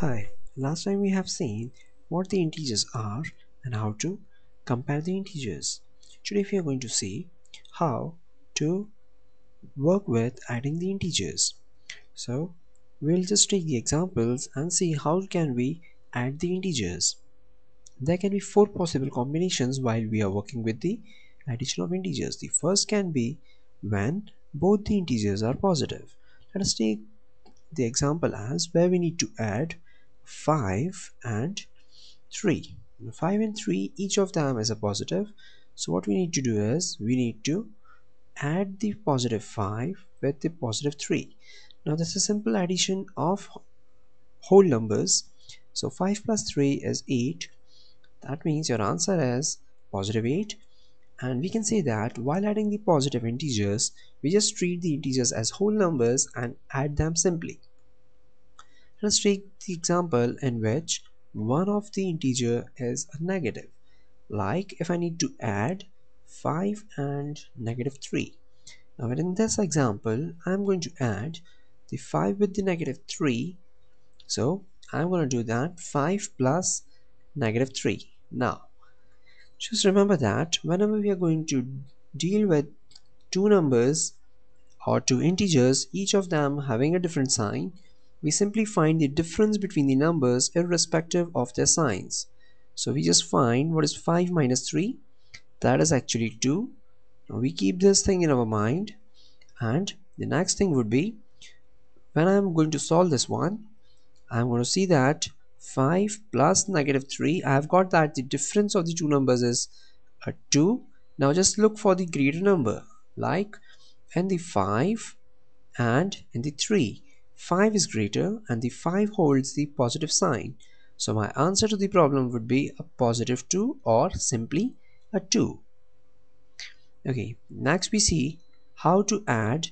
Hi, last time we have seen what the integers are and how to compare the integers. Today we are going to see how to work with adding the integers. So we'll just take the examples and see how can we add the integers. There can be four possible combinations while we are working with the addition of integers. The first can be when both the integers are positive. Let us take the example as where we need to add 5 and 3. 5 and 3, each of them is a positive. So what we need to do is we need to add the positive 5 with the positive 3. Now this is a simple addition of whole numbers. So 5 plus 3 is 8. That means your answer is positive 8. And we can say that while adding the positive integers, we just treat the integers as whole numbers and add them simply. Let's take the example in which one of the integer is a negative. Like if I need to add 5 and negative 3. Now in this example, I'm going to add the 5 with the negative 3. So I'm going to do that 5 plus negative 3. Now just remember that whenever we are going to deal with two numbers or two integers, each of them having a different sign, we simply find the difference between the numbers irrespective of their signs. So we just find what is 5 minus 3, that is actually 2. Now we keep this thing in our mind, and the next thing would be when I'm going to solve this one, I'm going to see that 5 plus negative 3, I have got that the difference of the two numbers is a 2. Now just look for the greater number, like in the 5 and in the 3. 5 is greater and the 5 holds the positive sign. So my answer to the problem would be a positive 2 or simply a 2. Okay, next we see how to add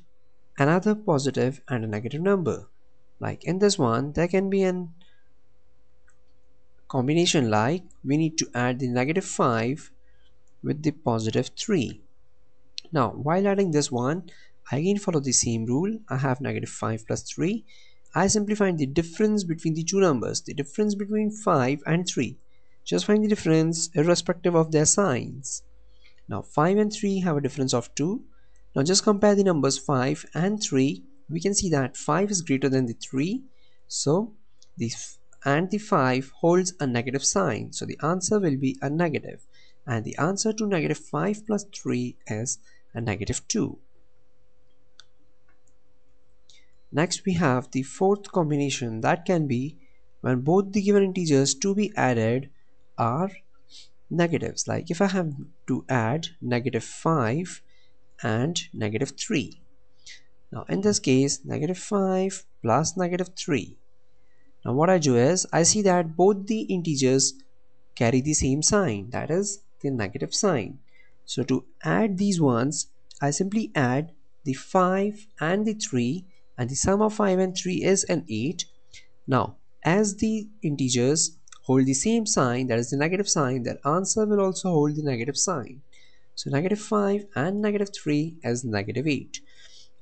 another positive and a negative number. Like in this one, there can be an combination like we need to add the negative 5 with the positive 3. Now while adding this one, I again follow the same rule. I have negative 5 plus 3. I simply find the difference between the two numbers, the difference between 5 and 3. Just find the difference irrespective of their signs. Now 5 and 3 have a difference of 2. Now just compare the numbers 5 and 3. We can see that 5 is greater than the 3. So the 5 holds a negative sign. So the answer will be a negative. And the answer to negative 5 plus 3 is a negative 2. Next we have the fourth combination, that can be when both the given integers to be added are negatives. Like if I have to add negative 5 and negative 3. Now in this case, negative 5 plus negative 3. Now what I do is I see that both the integers carry the same sign, that is the negative sign. So to add these ones, I simply add the 5 and the 3, and the sum of 5 and 3 is an 8. Now as the integers hold the same sign, that is the negative sign, their answer will also hold the negative sign. So negative 5 and negative 3 is negative 8.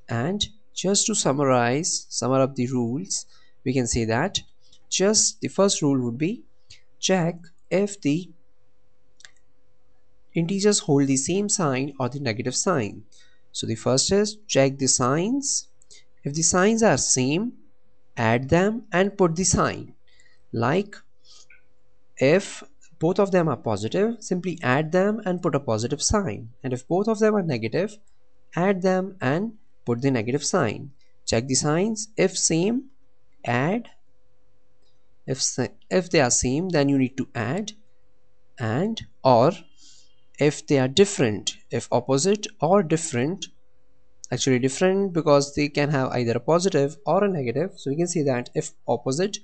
And just to sum up the rules, we can say that just the first rule would be check if the integers hold the same sign or the negative sign. So the first is check the signs. If the signs are same, add them and put the sign. Like if both of them are positive, simply add them and put a positive sign. And if both of them are negative, add them and put the negative sign. Check the signs. If same, add. If they are same, then you need to add. And or if they are different, if opposite or different, actually different because they can have either a positive or a negative, so we can say that if opposite,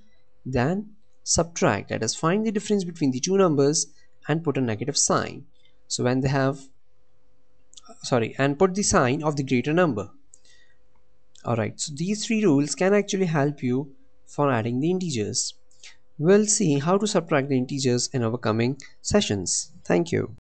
then subtract, that is find the difference between the two numbers and put a negative sign. So when they have and put the sign of the greater number. Alright, so these three rules can actually help you for adding the integers. We'll see how to subtract the integers in our coming sessions. Thank you.